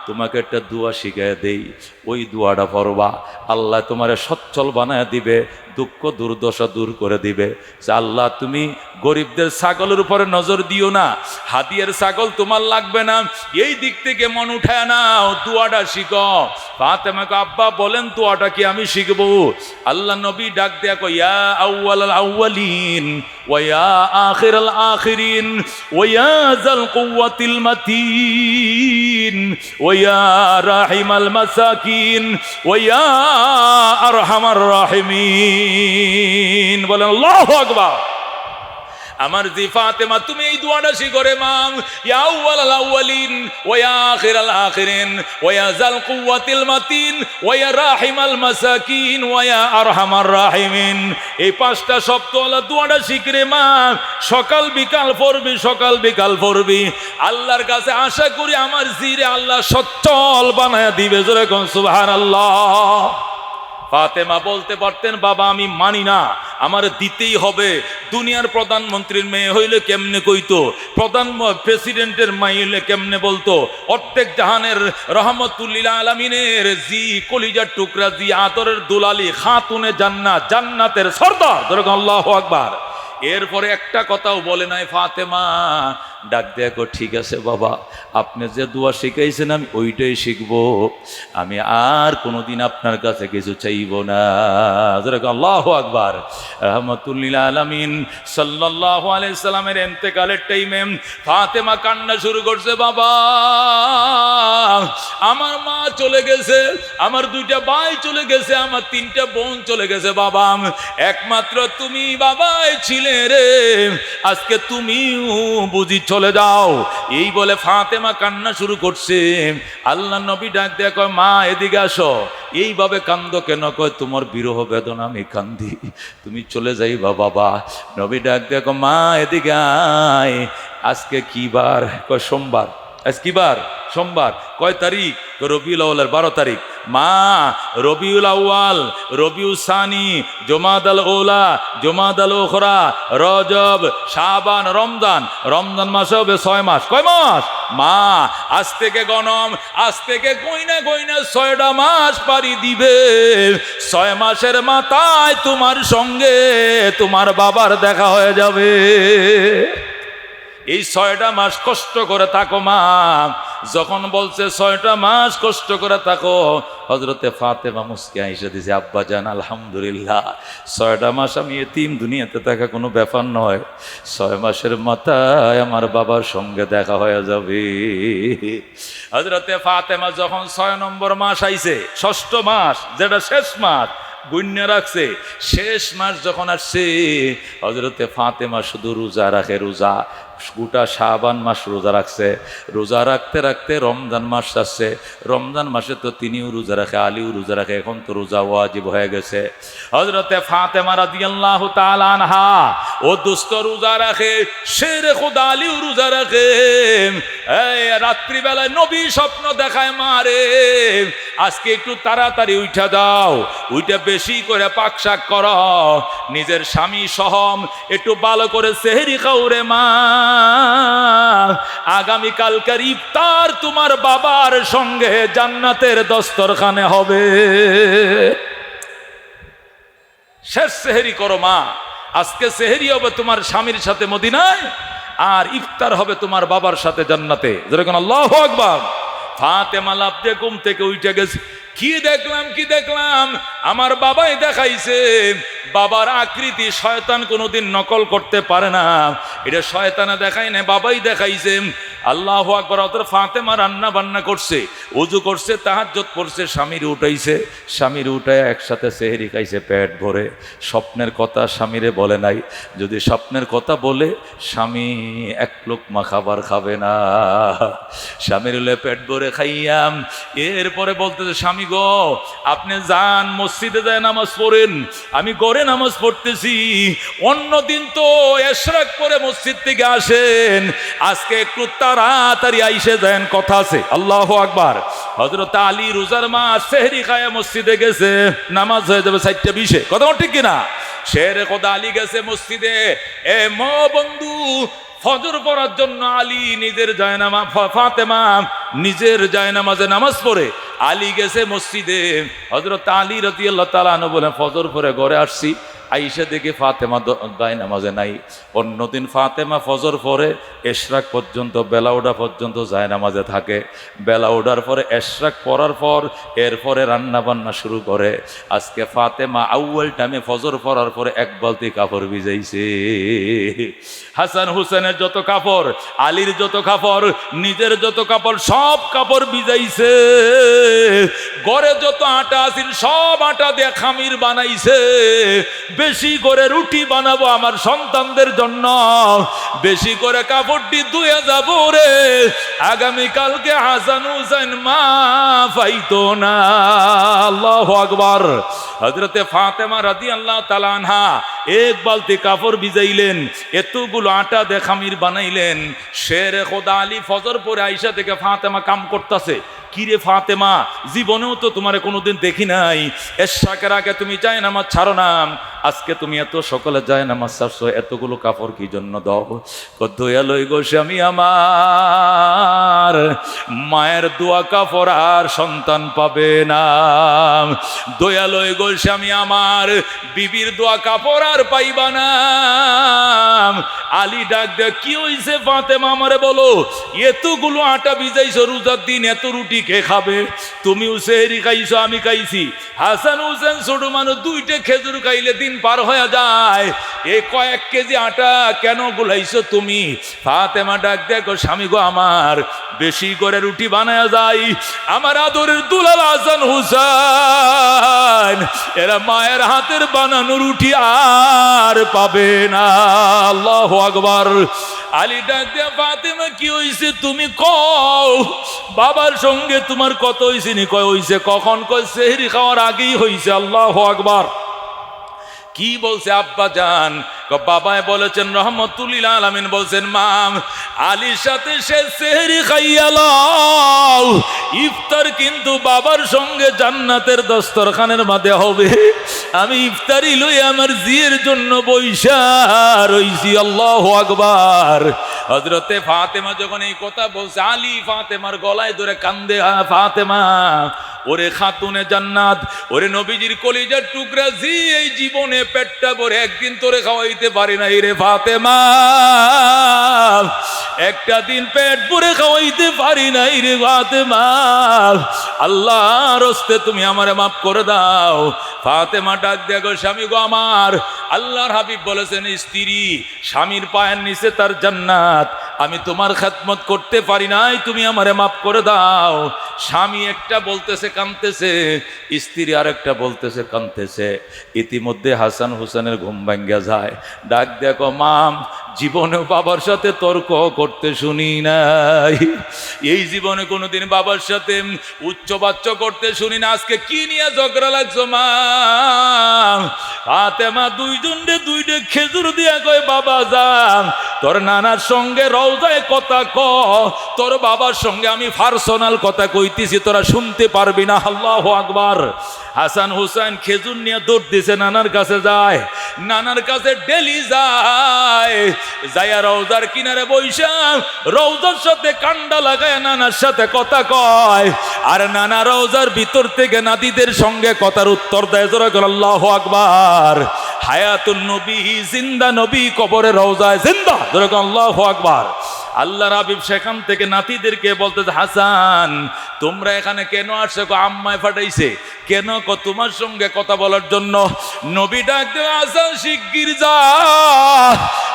তোমাকে একটা দোয়া শিখায় দেই, ওই দোয়াটা পড়বা, আল্লাহ তোমারে সচ্ছল বানায় দিবে, দুঃখ দুর্দশা দূর করে দিবে। যে আল্লাহ তুমি গরিবদের ছাগলের উপরে নজর দিও না, হাদিয়ার ছাগল তোমার লাগবে না, এই দিক থেকে মন উঠায় নাও, দোয়াটা শিখো। ফাতেমাকে আব্বা বলেন দোয়াটা কি আমি শিখবো? আল্লাহ নবী ডাক দেয়া কয় ইয়া আউয়ালাল আউয়ালিন ওয়া ইয়া আখিরাল আখিরিন ওয়া ইয়া যাল কুওয়াতিল মাতিন ওয়া ইয়া রাহিমাল মাসাকিন ওয়া ইয়া আরহামার রাহিমিন। বলেন আল্লাহু আকবার। আমার জি ফাতেমা তুমি এই দোয়াটা শিখো রে মা, ইয়া আউয়ালাল আউয়ালিন ওয়া ইয়া আখিরাল আখিরিন ওয়া ইয়া যাল কুওয়াতিল মাতিন ওয়া ইয়া রাহিমাল মাসাকিন ওয়া ইয়া আরহামার রাহিমিন। এই পাঁচটা শব্দওয়ালা দোয়াটা শিখ রে মা, সকাল বিকাল পড়বি, সকাল বিকাল পড়বি। আল্লাহর কাছে আশা করি আমার জিরে আল্লাহ সচ্ছল বানায়া দিবে। জোরে কোন সুবহানাল্লাহ। ফাতেমা বলতে পারতেন বাবা আমি মানি না, আমার দিতেই হবে। দুনিয়ার প্রধানমন্ত্রীর মেয়ে হইলে কেমনে কইতো, প্রেসিডেন্টের মাই হইলে কেমনে বলতো, অর্ধেক জাহানের রহমতুল্লিল আলামিনের জি কলিজার টুকরা জি আদরের দুলালি খাতুনে জান্নাত, জান্নাতের সর্দার। ধরো আল্লাহু আকবার। এরপরে একটা কথাও বলে নাই ফাতেমা। ডাক দেখো ঠিক আছে বাবা, আপনি যে দোয়া শিখাইছেন আমি ওইটাই শিখবো, আমি আর কোনোদিন আপনার কাছে কিছু চাইব না। আল্লাহু আকবার। রহমতুল্লিল আলামিন সাল্লাল্লাহু আলাইহি সাল্লামের ইন্তেকালের টাইমে ফাতেমা কান্না শুরু করছে, বাবা আমার মা চলে গেছে, আমার দুইটা ভাই চলে গেছে, আমার তিনটা বোন চলে গেছে, বাবা একমাত্র তুমি বাবাই ছিলে রে, আজকে তুমিও বুঝি চলে যাও। এই বলে ফাতেমা কান্না শুরু করছে। আল্লাহ নবী ডাক দেয়া কয় মা এদিকে আসো। এইভাবে কান্দো কেন? কয় তোমার বিরহ বেদনা আমি কান্দি, তুমি চলে যাইবা বাবা। নবী ডাক দেয়া কয় মা এদিকে আয়। আজকে কি বার? কয় সোমবার। আজ কি বার? সোমবার। কয় তারিখ? রবিউল আউয়ালের 12 তারিখ। মা রবিউল আউয়াল, রবিউল সানি, জমাদাল ওলা, জমাদাল ওখরা, রজব, শাবান, রমজান, রমজান মাসে হবে 6 মাস। কয় মাস? মা আজ থেকে গণম, আজ থেকে গইনা গইনা 6টা মাস পারি দিবে। 6 মাসের মাথায় তোমার সঙ্গে তোমার বাবার দেখা হয়ে যাবে। এই 6টা মাস কষ্ট করে থাকো মা। যখন বলছে 6টা মাস কষ্ট করে থাকো, হযরতে ফাতেমা মুস্কি আইসা দিছে, আব্বা জান আলহামদুলিল্লাহ 6টা মাস আমি এতিম, দুনিয়াতে থাকা কোনো ব্যাপার নয়, 6 মাসের মাথায় আমার বাবার সঙ্গে দেখা হয়ে যাবে। হযরতে ফাতেমা যখন 6 নম্বর মাস আইছে, 6ষ্ঠ মাস যেটা শেষ মাস গুণ্য রাখছে, শেষ মাস যখন আসছে হযরতে ফাতেমা শুধু রোজা রাখে, রোজা গোটা শাবান মাস রোজা রাখছে। রোজা রাখতে রাখতে রমজান মাস আসছে, রমজান মাসে তো তিনিও রোজা রাখে, আলীও রোজা রাখে, এখন তো রোজা ওয়াজিব হয়ে গেছে। হযরতে ফাতেমা রাদিয়াল্লাহু তাআলা আনহা ও দুস্থ রোজা রাখে, শেরে খোদা আলীও রোজা রাখে। এই রাত্রিবেলায় নবী স্বপ্ন দেখায়, মারে আজকে একটু তাড়াতাড়ি উঠা দাও, উইটা বেশি করে পাক শাক কর, নিজের স্বামী সহ একটু ভালো করে সেহরি খাও রে মা, আগামীকালকার ইফতার তোমার বাবার সঙ্গে জান্নাতের দস্তরখানে হবে। শেষ সেহরি করো মা, আজকে সেহরি হবে তোমার স্বামীর সাথে মদিনায়, আর ইফতার হবে তোমার বাবার সাথে জান্নাতে। যেরকম আল্লাহু আকবার। ফাতেমা লাফ দিয়ে ঘুম থেকে উঠে গেছে। কি দেখলাম, কি দেখলাম? আমার বাবাই দেখাইছে। বাবার আকৃতি শয়তান কোনোদিন নকল করতে পারে না, এটা শয়তানে দেখাই না, বাবাই দেখাইছে। আল্লাহু আকবার। অতর ফাতেমা রান্না বান্না করছে, ওযু করছে, তাহাজ্জুদ পড়ছে, স্বামীর উঠাইছে, স্বামীর উঠায় একসাথে সেহরি খাইছে পেট ভরে। স্বপ্নের কথা স্বামীরে বলে নাই, যদি স্বপ্নের কথা বলে স্বামী এক লোকমা খাবার খাবে না। স্বামীর হলে পেট ভরে খাইয়াম। এরপরে বলতেছে, স্বামী গো আপনি যান মসজিদে যায় নামাজ পড়েন, আমি ঘরে নামাজ পড়তেছি। অন্যদিন তো ইশরাক করে মসজিদ থেকে আসেন, আজকে একটু তাড়াতাড়ি আইসে যান, কথা আছে। আল্লাহু আকবার। হযরত আলী রোজার মাস সেহরি খায়া মসজিদে গেছে, নামাজ হয়ে যাবে 4টা 20-এ, কথা ঠিক কিনা? শের খোদা আলী গেছে মসজিদে। এ মা বন্ধু, ফজর পড়ার জন্য আলী নিজের জায়নামাজ, ফাতেমা নিজের জায়নামাজে নামাজ পড়ে আলী গেছে মসজিদে। হযরত আলী রাদিয়াল্লাহু তাআলা আনহু বলেন, ফজর পরে ঘরে আসছি, আইসা দেখে ফাতেমা জায়নামাজে নাই। অন্যদিন ফাতেমা ফজর পরে এশরাক পর্যন্ত, বেলা ওঠা পর্যন্ত জায়নামাজে থাকে। বেলা ওঠার পরে এশরাক পড়ার পর এরপরে রান্না বান্না শুরু করে। আজকে ফাতেমা আউয়াল টাইমে ফজর পড়ার পরে এক বালতি কাপড় ভিজাইছে। হাসান হুসেনের যত কাপড়, আলীর যত কাপড়, নিজের যত কাপড়, সব কাপড় ভিজাইছে। ঘরে যত আটা আছিল সব আটা দিয়ে খামির বানাইছে। বেশি করে রুটি বানাবো আমার সন্তানদের জন্য, বেশি করে কাপড়টি ধুয়ে যাব রে, আগামীকালকে হাসান হুসেন মা পাইতো না। আল্লাহু আকবার। হযরতে ফাতেমা রাদিয়াল্লাহু তাআলা আনহা এক বালতি কাপড় ভিজাইলেন, এতগুলো আটা দিয়ে খামির বানাইলেন। শেরে খোদা আলী ফজর পরে আইসা থেকে ফাতেমা কাম করতেছে। কিরে ফাতেমা, জীবনেও তো তোমার কোনোদিন দেখি নাই, এশরাকের আগে তুমি জায়নামাজ ছাড়ো না, আজকে তুমি এত সকালে জায়নামাজ ছাড়ছো, এতগুলো কাপড় কি জন্য দাও? দয়ালই গো স্বামী আমার, মায়ের দোয়া কাপড় আর সন্তান পাবে না। দয়ালই গো স্বামী আমার, বিবির দোয়া কাপড় আর পাইবা না। আলী ডাক দে, কি হইছে ফাতেমা আমারে বলো, এতগুলো আটা ভিজাইছো রোজার দিন, এত রুটি কে খাবে? তুমিও সেহরি খাইছো, আমি খাইছি। হাসান হুসেন ছোট মানুষ, দুইটা খেজুর খাইলে দিন পার হয়ে যায়, এই কয়েক কেজি আটা কেন গুলাইছো তুমি? ফাতেমা ডাক দেখো, স্বামী গো আমার, বেশি করে রুটি বানায়া যায়, আমার আদরের দুলাল হাসান হুসেন এরা মায়ের হাতের বানানো রুটি আর পাবে না। আল্লাহু আকবার। আলী ডাক দিয়া, ফাতেমা কি হইছে তুমি কও, বাবার সঙ্গে তোমার কত হইছে নি? কয় হইছে। কখন? কয় সেহরি খাওয়ার আগেই হইছে। আল্লাহু আকবার। কি বলছে আব্বা জান? বাবায় বলেছেন রহমতুল্লিল আলামিন বলছেন, মাম আলীর সাথে সে সেহরি খাইয়া লও, ইফতার কিন্তু বাবার সঙ্গে জান্নাতের দস্তরখানের মাঝে হবে। আমি ইফতারি লই আমার জিয়ের জন্য বইসা রইছি। আল্লাহু আকবার। হযরতে ফাতেমা যখন এই কথা বলছে, আলী ফাতেমার গলায় ধরে কান্দে, ফাতেমা ওরে খাতুনে জান্নাত, ওরে নবীজির কলিজার টুকরা, জি এই জীবনে পেটটা ভরে একদিন তোরে খাওয়াইতে পারি নাই রে ফাতেমা, একটা দিন পেট ভরে খাওয়াইতে পারি নাই রে ফাতেমা, আল্লাহর হস্তে তুমি আমারে মাফ করে দাও। ফাতেমা ডাক দেখো, স্বামী গো আমার, আল্লাহর হাবিব বলেছেন স্ত্রী স্বামীর পায়ের নিচে তার জান্নাত, আমি তোমার খেদমত করতে পারি নাই, তুমি আমারে মাফ করে দাও। স্বামী একটা বলতেছে কাঁদতেছে, স্ত্রী আরেকটা বলতেছে কাঁদতেছে। ইতিমধ্যে হাসান হুসেনের ঘুম ভাঙ্গা যায়। ডাক দেখো, মাম জীবনেও বাবার সাথে তর্ক করতে শুনি নাই, এই জীবনে কোনোদিন বাবার সাথে উচ্চবাচ্য করতে শুনি না, আজকে কি নিয়ে ঝগড়া লাগছো মা? ফাতেমা দুইজনে দুইটা খেজুর দিয়া কয়, বাবা যান তোর নানার সঙ্গে রওজায় কথা ক, তোর বাবার সঙ্গে আমি পার্সোনাল কথা কইতেছি, তোরা শুনতে পারবি না। আল্লাহু আকবার। হাসান হুসেন খেজুর নিয়ে দৌড় দিছে, নানার কাছে যায়, নানার কাছে ডেলি যায়, যাইয়া রওজার কিনারে বইসা রওজার সাথে কান্ডা লাগায় নানার সাথে কথা কয়, আর নানা রওজার ভিতর থেকে নাতিদের সঙ্গে কথার উত্তর দেয়। জোরে বলো আল্লাহু আকবার। হায়াতুন নবী, জিন্দা নবী কবরে রওজায় জিন্দা। জোরে বলো আল্লাহু আকবার। আল্লাহর হাবিব সেখান থেকে নাতিদেরকে বলতেছে, হাসান তোমরা এখানে কেন আসছো? আম্মায় ফাটাইছে। কেন? তোমার সঙ্গে কথা বলার জন্য। নবী ডাক দেয়, হাসান শিগগির যা,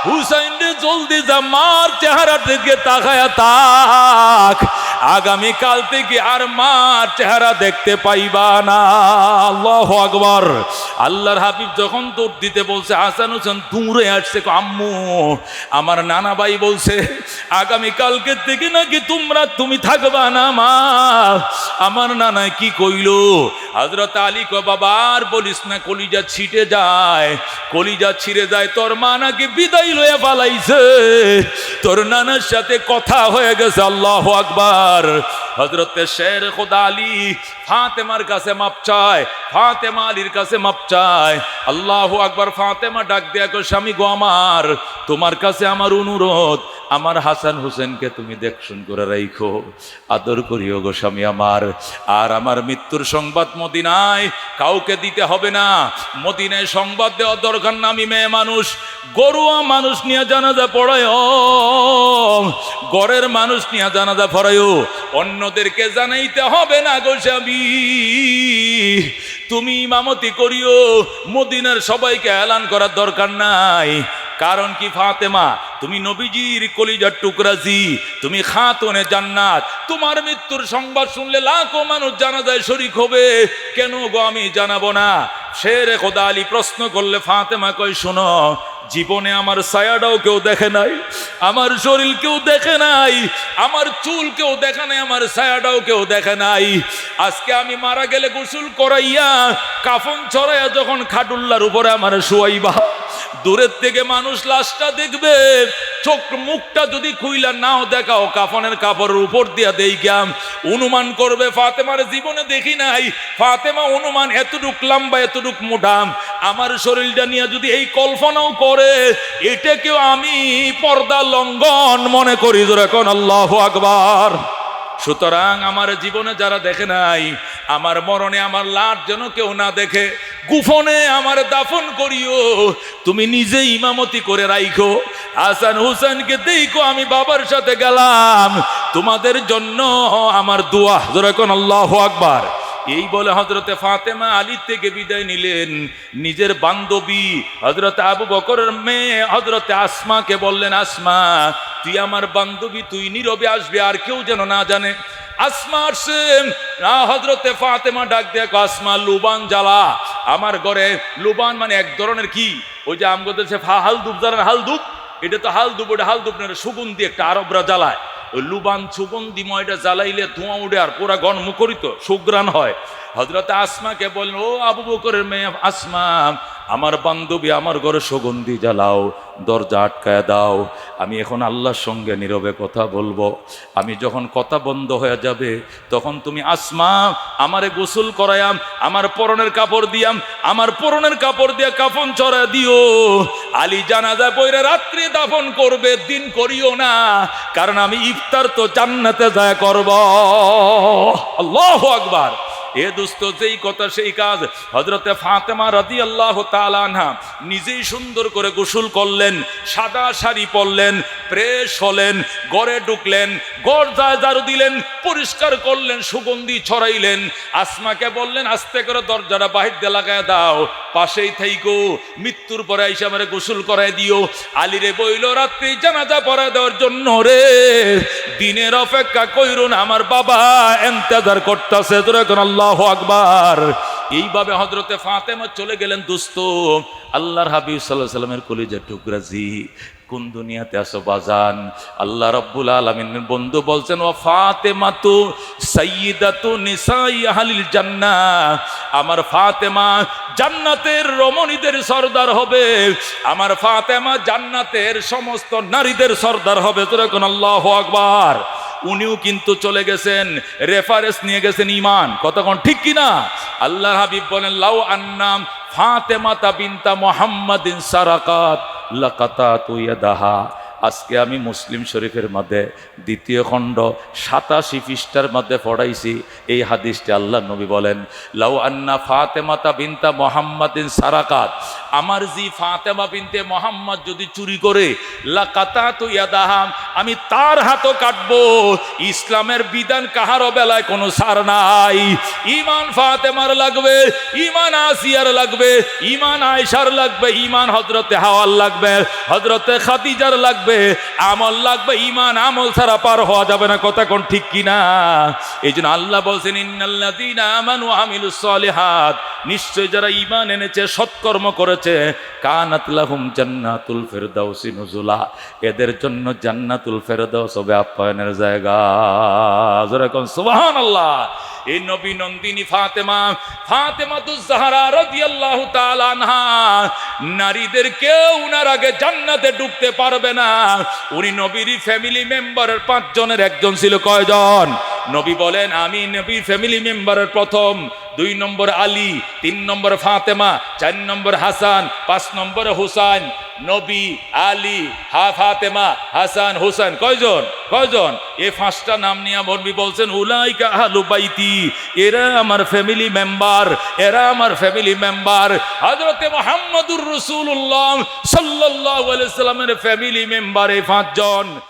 হুসাইন রে জলদি যা, মার চেহারা থেকে তাকায়া তাক, আগামীকাল থেকে আর মার চেহারা দেখতে পাইবা না। আল্লাহু আকবার। আল্লাহর হাবিব যখন দৌড় দিতে বলছে, হাসান হুসেন দূরে আসছে, আম্মু আমার নানা ভাই বলছে আগামীকালকে থেকে নাকি তুমি থাকবা না মা। আমার নানায় কি কইলো? হযরত আলী কয়, বাবা আর বলিস না, কলিজা ছিটে যায়, কলিজা ছিঁড়ে যায়, তোর মা নাকি বিদায় লয়ে পালাইছে, তোর নানার সাথে কথা হয়ে গেছে। আল্লাহু আকবার। হযরতে শের খোদা আলী ফাতেমার কাছে মাপ চায়, ফাতেমা আলীর কাছে মাপ চায়। আল্লাহু আকবার। ফাতেমা ডাক দেয়া কয়, স্বামী গো আমার, তোমার কাছে আমার অনুরোধ, আমার হাসান হোসেনকে তুমি দেখশন করে রাখো, আদর করিও গো স্বামী আমার। আর আমার মৃত্যুর সংবাদ মদিনায় কাউকে দিতে হবে না, মদিনায় সংবাদ দেওয়ার দরকার না। আমি মেয়ে মানুষ, গরুয়া মানুষ নিয়ে জানাজা পড়ায়, গড়ের মানুষ নিয়ে জানাজা পড়ায়ও, অন্যদেরকে জানাইতে হবে না গো স্বামী। তুমি ইমামতি করিও, মদিনার সবাইকে এলান করার দরকার নাই। কারণ কি ফাতেমা, তুমি নবীজির কলিজার টুকরাজি, তুমি খাতুনে জান্নাত। তোমার মৃত্যুর সংবাদ শুনলে লাখো মানুষ জানাজায় শরীক হবে, কেন গো আমি জানাবো না? শেরে খোদা আলী প্রশ্ন করলে ফাতেমা কয়, শোনো, জীবনে আমার ছায়াটাও কেউ দেখে নাই, আমার শরীর কেউ দেখে নাই, আমার চুল কেউ দেখে নাই, আমার ছায়াটাও কেউ দেখে নাই। আজকে আমি মারা গেলে গোসল করাইয়া কাফন ছড়াইয়া যখন খাটুল্লার উপরে আমার শুয়াইবা, দূরের থেকে মানুষ লাশটা দেখবে, চোখ মুখটা যদি খুইলা নাও দেখাও, কাফনের কাপড়ের উপর দিয়া দেইগাম, অনুমান করবে ফাতেমার জীবনে দেখি নাই। ফাতেমা অনুমান এতটুক লম্বা, এতটুক মোটাম, আমার শরীরটা নিয়ে যদি এই কল্পনাও করে, এটাকেও আমি পর্দা লঙ্ঘন মনে করি। যখন আল্লাহু আকবার। সুতরাং আমার জীবনে যারা দেখে নাই, আমার মরণে আমার লাশ যেন কেউ না দেখে, গুফনে আমার দাফন করিও, তুমি নিজে ইমামতি করে রাইখো। হাসান হুসেনকে দেখো, আমি বাবার সাথে গেলাম, তোমাদের জন্য আমার দোয়া। যখন আল্লাহু আকবার। এই বলে হযরতে ফাতেমা আলী থেকে বিদায় নিলেন। নিজের বান্ধবী হযরতে আবু বকরের মেয়ে হযরতে আসমাকে বললেন, আসমা তুই আমার বান্ধবী, তুই নীরবে আসবে, আর কেউ যেন না জানে। আসমা আসছে, হযরতে ফাতেমা ডাক দিয়ে, আসমা লুবান জ্বালা আমার ঘরে। লুবান মানে এক ধরনের কি, ওই যে আমগো দেশে হালদুপ জানেন, হালদুপ, এটা তো হালদুপ, ওটা হালদুপ না, সুগন্ধি একটা আরবরা জ্বালায়। ওই লুবান সুগন্ধি ময়টা জ্বালাইলে ধোঁয়া উঠে আর পুরা গণ মুখরিত সুগ্রাণ হয়। হযরতে আসমাকে বললেন, ও আবু বকরের মেয়ে আসমা, আমার বান্ধবী আমার ঘরে সুগন্ধি জ্বালাও, দরজা আটকায় দাও, আমি এখন আল্লাহর সঙ্গে নীরবে কথা বলবো। আমি যখন কথা বন্ধ হয়ে যাবে, তখন তুমি আসমা আমারে গোসল করায়াম, আমার পরনের কাপড় দিয়াম, আমার পরনের কাপড় দিয়া কাফন চড়া দিও। আলী জানাজা পইরা রাত্রি দাফন করবে, দিন করিও না, কারণ আমি ইফতার তো জান্নাতে যায় করব। আল্লাহু আকবার। এ দোস্ত, যেই কথা সেই কাজ। হযরতে ফাতেমা রাদিয়াল্লাহু তাআলা আনহা নিজেই সুন্দর করে গোসল করলেন, সাদা শাড়ি পরলেন, ফ্রেশ হলেন, ঘরে ঢুকলেন, ঘর ঝাড়ু দিলেন, পরিষ্কার করলেন, সুগন্ধি ছড়াইলেন। আসমাকে বললেন, আস্তে করে দরজাটা বাহির দিয়ে লাগায় দাও, পাশেই থাইকো, মৃত্যুর পরে আইসা আমারে গোসল করায় দিও। আলীরে বইল, রাত্রি জানাজা পড়ায় দেওয়ার জন্য রে, দিনের অপেক্ষা কইরো না, আমার বাবা ইন্তজার করতেছে। যখন আল্লাহু আকবার। এইভাবে হযরতে ফাতেমা চলে গেলেন। দোস্ত, আল্লাহর হাবিব সাল্লাল্লাহু আলাইহি সাল্লামের কলিজার টুকরাজি, কোন দুনিয়াতে আসো বাজান? আল্লাহ রাব্বুল আলামিনের বন্ধু বলছেন, ওয়া ফাতেমাতু সাইয়্যিদাতু নিসাই আহলিল জান্নাহ, আমার ফাতেমা জান্নাতের রমণীদের সর্দার হবে, আমার ফাতেমা জান্নাতের সমস্ত নারীদের সর্দার হবে। যখন আল্লাহু আকবার। উনিও কিন্তু চলে গেছেন, রেফারেন্স নিয়ে গেছেন ঈমান। কতক্ষণ ঠিক কিনা? আল্লাহ হাবিব বলেন, লাউ আন্নাম ফাতেমাতা বিনতা মুহাম্মাদিন সারাকাত লাকাতাতু ইয়াদাহা। আজকে আমি মুসলিম শরীফের মধ্যে 2য় খণ্ড 87 পৃষ্ঠার মধ্যে পড়াইছি এই হাদিসটি। আল্লাহ নবী বলেন, লাউ আন্না ফাতেমাতা বিনতা মুহাম্মাদিন সারাকাত, আমার জি ফাতেমা বিনতে মুহাম্মদ যদি চুরি করে, লাকাতাতু ইয়াদাহা, আমি তার হাতও কাটবো। ইসলামের বিধান কাহারও বেলায় কোনো ছাড় নাই। ঈমান ফাতেমার লাগবে, ঈমান আসিয়ার লাগবে, ঈমান আয়েশার লাগবে, ঈমান হযরতে হাওয়ার লাগবে, হযরতে খাদিজার লাগবে, আমল লাগবে। ঈমান আমল ছাড়া পার হওয়া যাবে না। কথা কোন ঠিক কিনা? এই জন্য আল্লাহ বলছেন, ইন্নাল্লাযীনা আমানু ওয়া আমিলুস সালিহাত, নিশ্চয় যারা ঈমান এনেছে, সৎকর্ম করেছে, কানাত লাহুম জান্নাতুল ফিরদাউসি নুজুলা, এদের জন্য জান্নাত জান্নাতুল ফেরদাউস হবে আপ্যায়নের জায়গা। যেরকম সুবহানাল্লাহ। এই নবী নন্দিনী ফাতেমাতুজ জাহরা রাদিয়াল্লাহু তাআলা আনহা, নারীদের কেউ উনার আগে জান্নাতে ঢুকতে পারবে না। উনি নবীর ফ্যামিলি মেম্বারের 5 জনের একজন ছিল। কয়জন? নবী বলেন আমি নবীর ফ্যামিলি মেম্বারের প্রথম। 2 নম্বর আলী, 3 নম্বর ফাতেমা, 4 নম্বর হাসান, 5 নম্বর হুসাইন। নবী, আলী, ফাতেমা, হাসান, হুসাইন। কয়জন? এই 5টা নাম নিয়ে নবী বলছেন উলাইকা আহলু বাইতি, এরা আমার ফ্যামিলি মেম্বার। হযরতে মুহাম্মদুর রাসূলুল্লাহ সাল্লাল্লাহু আলাইহি ওয়াসাল্লামের ফ্যামিলি মেম্বার এই 5 জন।